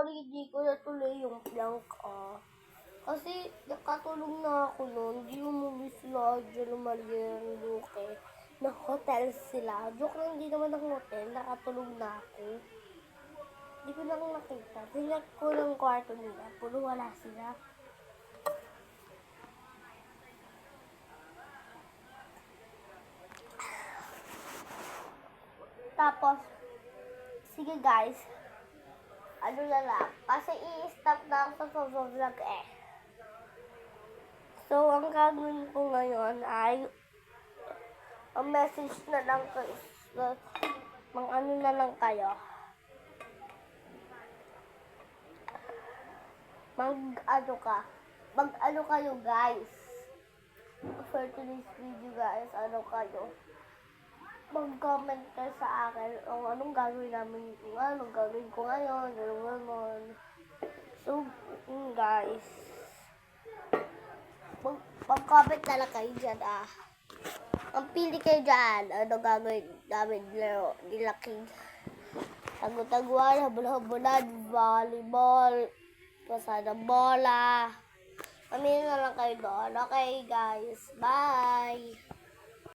sorry, di ko natuloy yung plank, Kasi nakatulog na ako noon. Hindi umuwi sila Angelo Maria ng Luque. Na hotel sila. Joke lang, hindi naman ng hotel. Nakatulog na ako. Hindi ko lang nakita. Tingnan ko ng kwarto nila. Puro wala sila. Tapos, sige guys. Ano na lang. Kasi i-stop na ako sa vlog eh. So, ang gagawin ko ngayon ay ang message na lang kayo. Ano na lang kayo. Mag-ano kayo guys. For today's video guys, ano kayo. Mag-comment kayo sa akin kung anong gagawin namin, anong gagawin ko ngayon, gano'n. So, guys. Mag-comment na lang kayo dyan, Ang pili kayo dyan, ano gagawin namin nila King. Tagu-taguan, habol-habulan, volleyball, pasada bola. Pamili na lang kayo doon. Okay, guys. Bye!